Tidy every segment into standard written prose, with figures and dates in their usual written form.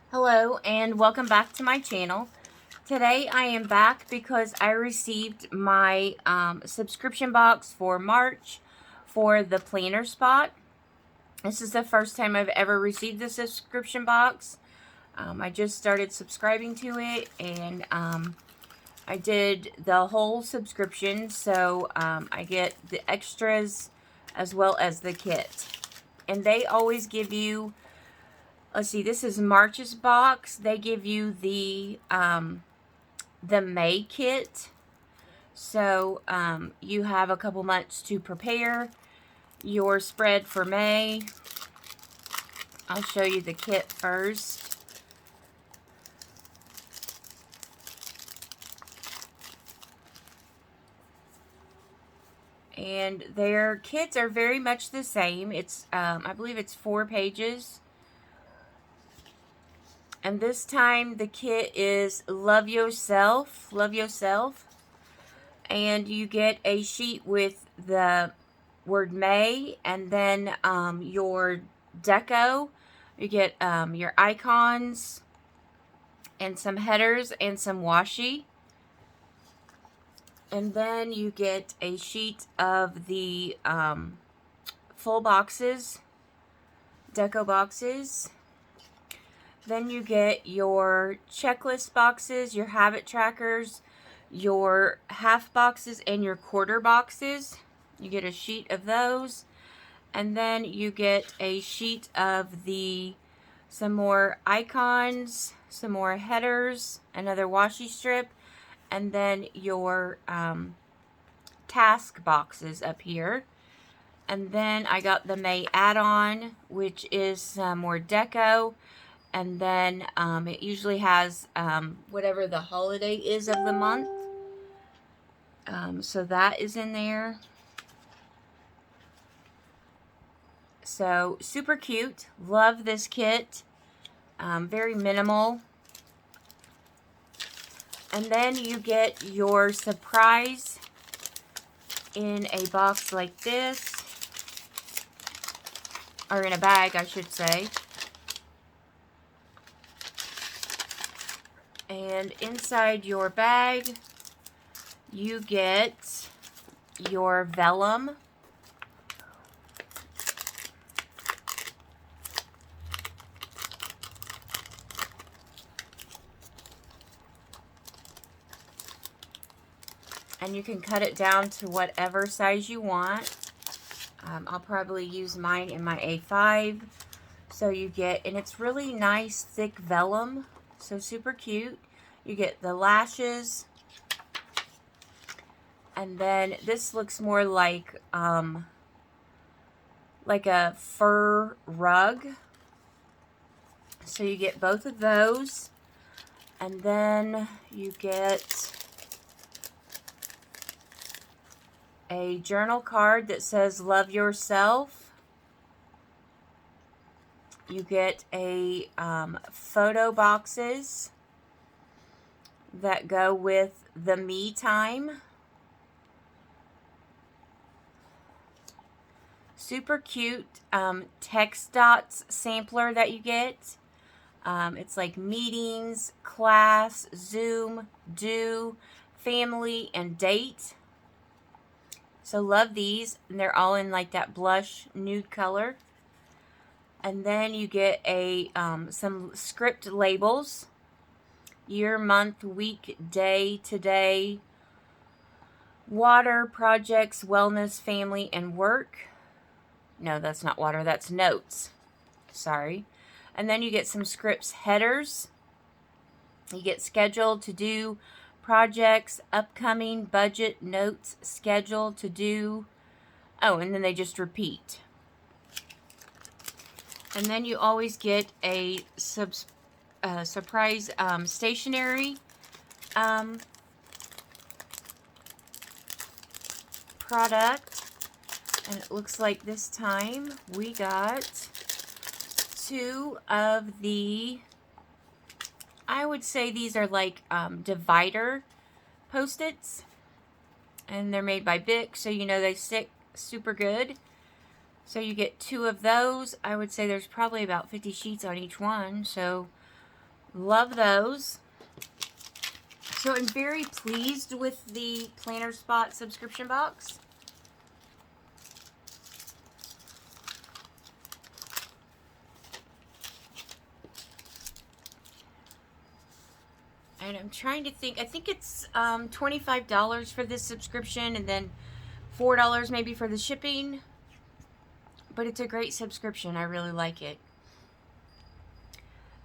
Hello and welcome back to my channel. Today I am back because I received my subscription box for March for the planner spot. This is the first time I've ever received the subscription box. I just started subscribing to it, and I did the whole subscription, so I get the extras as well as the kit. And they always give you, let's see, this is March's box. They give you the May kit. So you have a couple months to prepare your spread for May. I'll show you the kit first. And their kits are very much the same. It's I believe it's 4 pages. And this time the kit is Love Yourself. Love Yourself. And you get a sheet with the word May, and then your deco. You get your icons and some headers and some washi. And then you get a sheet of the full boxes, deco boxes. Then you get your checklist boxes, your habit trackers, your half boxes, and your quarter boxes. You get a sheet of those. And then you get a sheet of some more icons, some more headers, another washi strip, and then your task boxes up here. And then I got the May add-on, which is some more deco. And then it usually has whatever the holiday is of the month. So that is in there. So super cute. Love this kit. Very minimal. And then you get your surprise in a box like this. Or in a bag, I should say. And inside your bag, you get your vellum. And you can cut it down to whatever size you want. I'll probably use mine in my A5. So you get, and it's really nice, thick vellum. So super cute. You get the lashes. And then this looks more like a fur rug. So you get both of those. And then you get a journal card that says Love Yourself. You get a photo boxes that go with the me time. Super cute text dots sampler that you get. It's like meetings, class, Zoom, do, family, and date. So love these, and they're all in like that blush nude color. And then you get some script labels. Year, month, week, day, today, water, projects, wellness, family, and work. No, that's not water, that's notes. Sorry. And then you get some scripts headers. You get scheduled, to do, projects, upcoming, budget, notes, schedule, to do. Oh, and then they just repeat. And then you always get a surprise stationery product. And it looks like this time we got 2 of the, I would say these are like divider Post-its. And they're made by Bic, so you know they stick super good. So you get 2 of those. I would say there's probably about 50 sheets on each one. So Love those. So I'm very pleased with the Planner Spot subscription box. And I'm trying to think, I think it's $25 for this subscription and then $4 maybe for the shipping. But it's a great subscription. I really like it.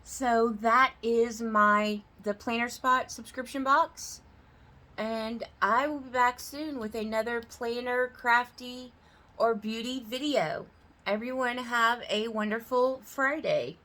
So that is the Planner Spot subscription box. And I will be back soon with another planner, crafty, or beauty video. Everyone have a wonderful Friday.